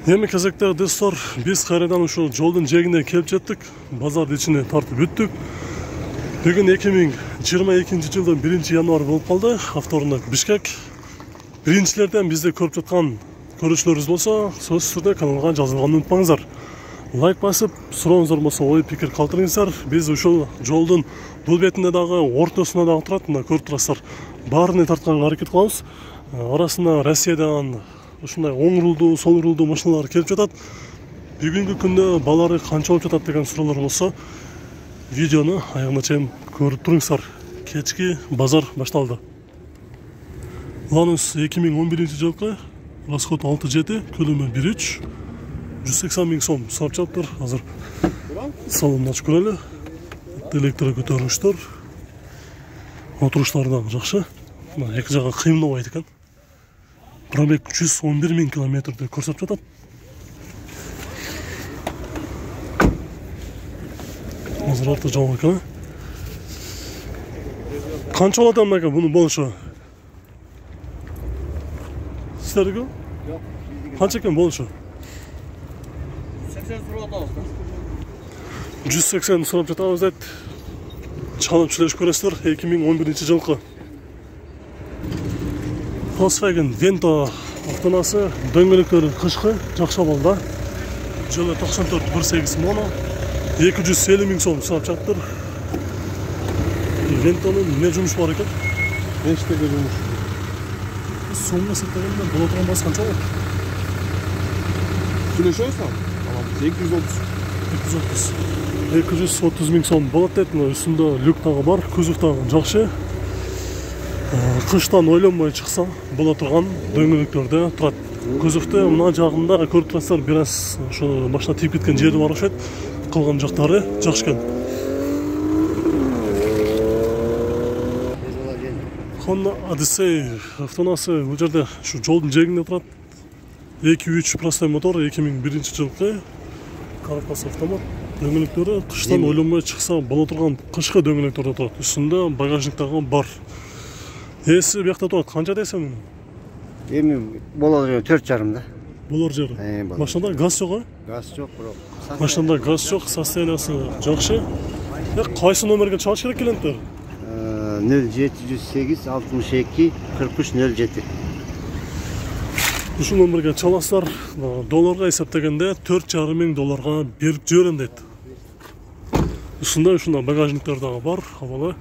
Эми кезекте достор, биз кайрадан ушул жолдун жээгине келип жеттик. Базардын ичине тартып өттүк. Бүгүн 2022-жылдын 1-январь болуп калды. Авторунда Бишкек. Биринчилерден бизди көрүп жаткан көрүүчүлөрүбүз болсо, сөзсүз түрдө каналга жазылганды унутпаңыздар. Лайк басып, сурооңуздар болсо ой пикир калтырыңыздар. Биз ушул жолдун бул бетинде дагы, ортосунда дагы турат. Мына көрүп турасыздар. Баарын тартканга аракет кылабыз. Арасында Россиядан ушундай оң рулдуу, сол рулдуу машиналар келип жатат. Бүгүнкү күндө балары канча болуп жатат деген суроолор болсо, видеону аягына чейин көрүп туруңуздар. Кечки базар башталды. Ланус 2011-жылкы расход 6.7, көлөмү 1.3, 180 000 сом сурап жатыптыр. Азыр салонун ачып көрөлү. Электро көтөргүчтөр, отуруштары да жакшы. Эки жагы кыймылбайт экен. Пробег 111 000 километрди көрсөтүп жатат. Азыр арты жабык экен. Канча болот эмне мунун болушу? Сиздерге? Жок. Канча экен болушу? 80 сурап атабыз. 180 сурап жатабыз дейт. Чалып сүйлөшүп көрөсүздөр. 2011-жылкы Volkswagen Vento автонасы, дөңгөлөктөрү кышкы, жакшы болду. Жылы 94-18 моно, 250 000 сом сурап жатыптыр. Ventонун эмне жумушу бар экен? Эчтеге жумуш. Сомго эсептегенде боло турган басы канча болот? Сүйлөшөбүз? 230 000 сом болот дейт. Үстүндө люк дагы бар, кузов дагы жакшы. Кыштан ойлонбой чыкса боло турган дөңгөлөктөрдө турат. Кузовду мына жагында көрүп турасыздар, бир аз ошо машина тийип кеткен жери бар окшойт. Калган жактары жакшы экен. Honda Odyssey автонасы бул жерде ушу жолдун жээгинде турат. 2.3 простой мотор, 2001-жылкы коробкасы автомат. Дөңгөлөктөрү кыштан ойлонбой чыкса боло турган кышкы дөңгөлөктөрдө турат. Үстүндө багажниктагы бар. Эси биякта турат. Канча десем? Эми болор 4,5 да. Болор жер. Машинада газ жок, Газ жок, бирок. Машинада газ жок, состояниясы жакшы. Кайсы номерге чалыш керек келенттер? 0708 62 43 07. Ушул номерге чаласыздар. Долларга эсептегенде 4,5 миң долларга берип жиберем дейт. Үстүндө ушундай багажниктер дагы бар. Абалы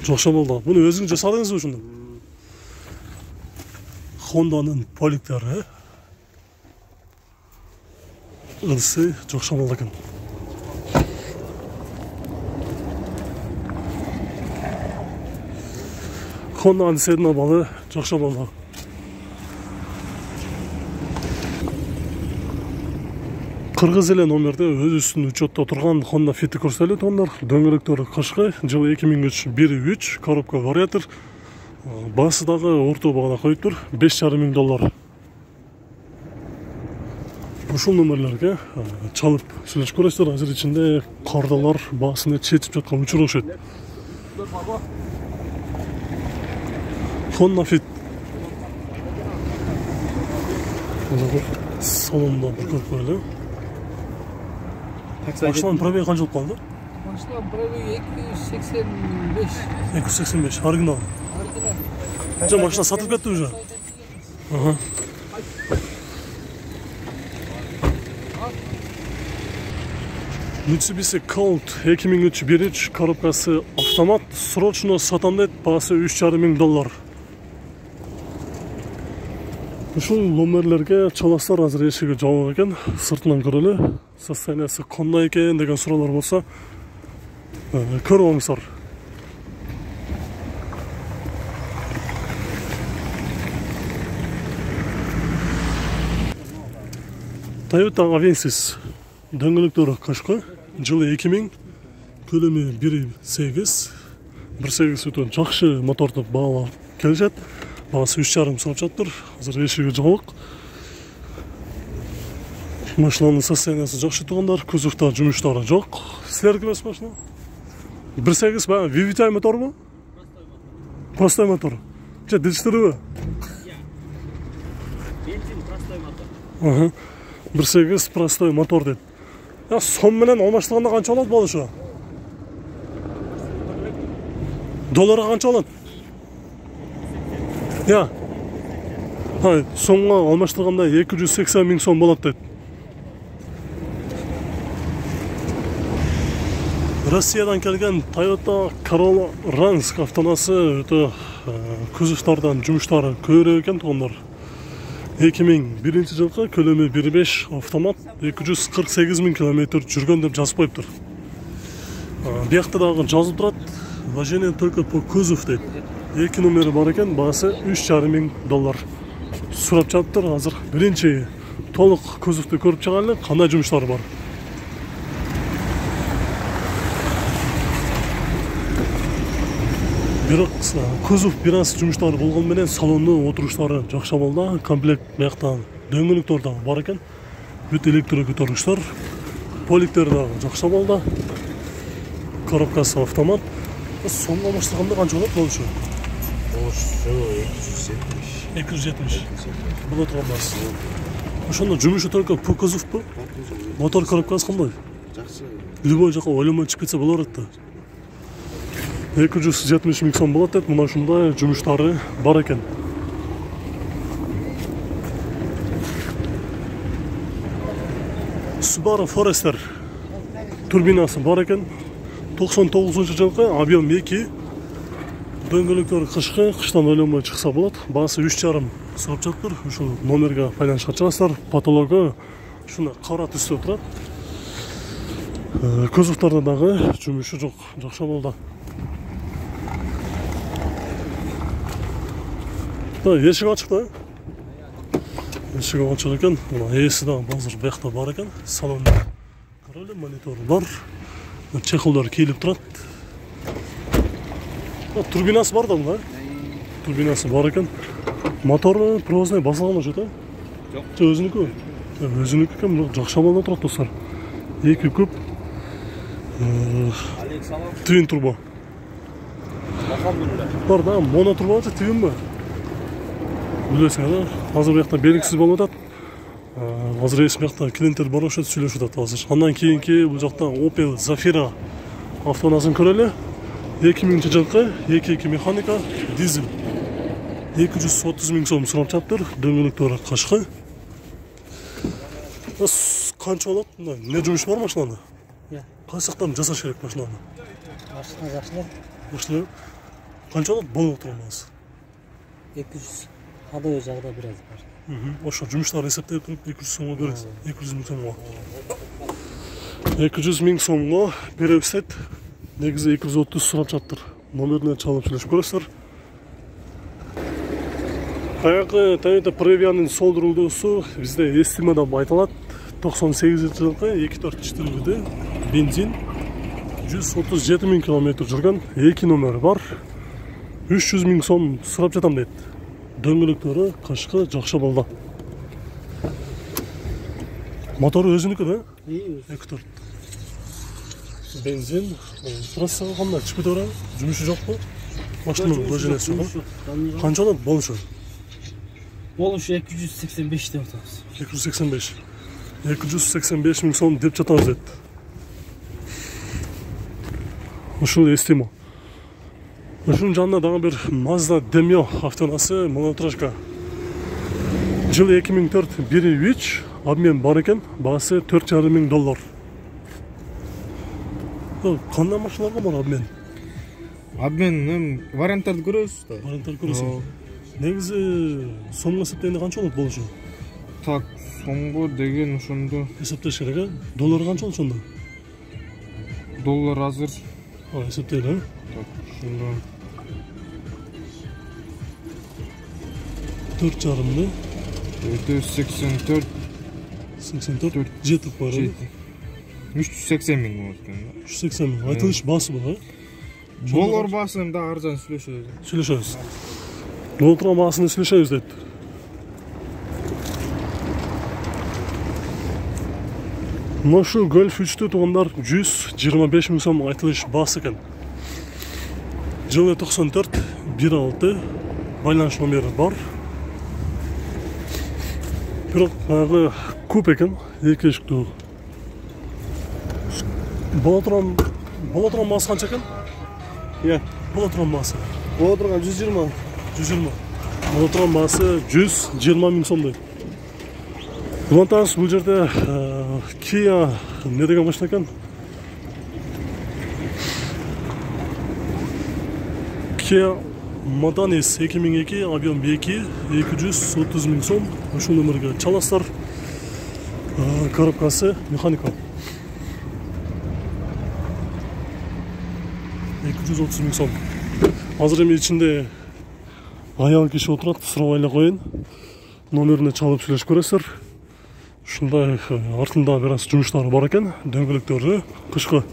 жакшы болду. Муну өзүңүз жасадыңызбы ушундай? Honda'nın polikteri. Odyssey жакшы болду экен. Honda Odyssey'nin абалы жакшы болду. Кыргыз эле номерде өз үстүнүн учетто турган Honda Fit көрсөтөлөт ондар. Дөңгөлөктөрү кышкы, жылы 2003 1.3, коробка вариатор. Басы дагы орто багада коюптур, 5,5 миң доллар. Ушул номерлерге чалып сүйлөшүп көрөсүздөр. Азыр ичинде кардалар баасыны чечип жаткан учур окшойт. Honda Fit. Салонда бір көріп коелу. Машинанын пробеги канча болуп калды? Машинанын пробеги 285. 285, оригинал. Жа машина сатып кетти уже. Mitsubishi Colt 2003 1.3 коробкасы автомат, срочно сатам дейт, баасы 3,5 миң доллар. Ушул номерлерге чаласыздар, азыр эшиги жабык экен, сыртынан көрөлү. Состояниясы кандай экен деген суроолор болсо, көрүп алыңыздар. Toyota Avensis дөңгөлөктөрү кышкы, жылы 2000, көлөмү 1.8, 1.8 өтө жакшы моторду баалап келишет. Баасы 3,5 сурап жатыптыр. Азыр эшиги жабык. Машинанын состояниясы жакшы тургандар, кузовда жумуштары жок. Силерге эмес машина? 1.8 ба, VVTi моторбу? Простой мотор. Че, дилиштирүүбү? Бензин простой мотор. 1.8 простой мотор дейді. Сом менен алмаштырганда канча болот болушу? Долларга канча болот? Сомго алмаштырганда 280 миң сом болот дейт. Россиядан келген Toyota Corolla Ранск автонасы өтө күзүштардан жумуштары көбүрөөк экен тугандар. 2001 жылкы көлөмү 1.5 автомат 248 миң километр жүргөн деп жазып коюптур. Биякта дагы жазып турат. Вождение только по кузов дейт. 2 номери бар экен, баасы $3,5 миң. Сурап жатыптыр. Азыр биринчи толук кузовду көрүп чыгалы, кандай жумуштар бар. Бирок кузов бир аз жумуштары болгон менен салондун отуруштары жакшы болду. Комплект биякта дөңгөлөктөр да бар экен. Бүт электро көтөргүчтөр, поликтер да жакшы болду. Коробкасы автомат. Сомго алмаштырганда канча болот болушу? 270. Болот тургандас. Ошондо жумушу только по кузовпу? Мотор коробкасы кандай? Жакшы. Любой жака ойлонбой чыгып кетсе болор эт да. 270 миң сом болот дейт. Мына ушундай жумуштары бар экен. Subaru Forester турбинасы бар экен. 99-жылкы, объем 2. Дөңгөлөктөр кышкы, кыштан ойлонбой чыкса болот. Баасы 3,5 сурап жатыптыр. Ушул номерге байланышка чыгасыздар. Патологу ушуна кара түстө турат. Кузовтордо дагы жумушу жок, жакшы болду. Эшик ачык да. Эшик ачык экен. Эси да азыр биякта бар экен. Салонда көрөлү, монитор бар. Чехолдор кийилип турат. Турбинасы бар да мына. Турбинасы бар экен. Мотору провозной басылган окшойт, а? Жок. Өзүнүкү. Өзүнүкү экен, бирок жакшы болуп турат достор. 2 күп. Твин турбо. Бар да, моно турбо же твинби? Билесиң да, азыр биякта белгисиз болуп атат. Азыр эс биякта клиенттер бар окшойт, сүйлөшүп атат азыр. Андан кийинки бул жакта Opel Zafira автоунасын көрөлү. 2000 жылкы 2.2 механика, дизель. 230 миң сом сурап жатыптыр. Дөңгөлөктөрү кашкы. Канча болот? Не жумуш бар машинада? Кайсы жактан жасаш керек машинаны? Машина жакшылап. Жакшылап. Канча болот болуп турганбыз? 200. Адой жагда бир аз бар. Ошо жумуштарды эсептеп туруп 200 сомго бересиз. 200 миң сомго. 200 миң сомго беребиз дейт. Негизи 230 сурап жатыптыр. Номерине чалып сүйлөшүп көрөсүздөр. Баягы Toyota Previa'нын сол рулдуусу бизде Estima деп айтылат. 98-жылкы 2.4 читилгүдө бензин 137 миң километр жүргөн, 2 номери бар. 300 миң сом сурап жатам дейт. Дөңгөлөктөрү кашкы жакшы болду. Мотору өзүнүкү да? 2.4. Бензин, трассага кандай чыгып кетип барабы? Жумушу жокпу? Машинанын вождениясы бар. Канча болот болушу? Болушу 285 деп атабыз. 285. 285 миң сом деп жатабыз дейт. Ушул Estima. Ушунун жанында дагы бир Mazda Demio автоунасы монотражка. Жыл 2004 1.3 обмен бар экен, баасы $4,5 миң. Кандай машиналарга бар обмен? Обмен варианттарды көрөбүз да. Варианттарды көрөсүң. Негизи сомго эсептегенде канча болот болушу? Так, сомго деген ошондо Эсептеш керек, э? Доллар канча болот ошондо? доллар азыр. Эсептейли, э? Так, ошондо 4,5 84 жетип барабы? 380 миң болот экен. 380 миң. Айтылыш баасы бар, э? Доллар баасын да арзан сүйлөшөбүз. Сүйлөшөбүз. Доллар баасын сүйлөшөбүз дейт. Мошу Golf 3'tü тугандар 125 миң сом айтылыш баасы экен. Жылы 94 1.6 байланыш номери бар. Бирок куп экен. 2 эшиктүү. Бола турган маасы канча экен? Иә. Бола турган маасы. Бола тұрған 120. 120. Бола турган маасы 120 миң сомдой. Улантаңыз, бұл жерде Kia не деген машина екен? Kia Madanis 2002, объем 2, 230 миң сом. Ушул номерге чаласыздар. Коробкасы механикал. 230 миң сом. Азыр эми ичинде аял киши отурат, сурабай эле коеюн. Номерине чалып сүйлөшүп көрөсүздөр. Ушундай артында бир аз жумуштары бар экен. Дөңгөлөктөрү кышкы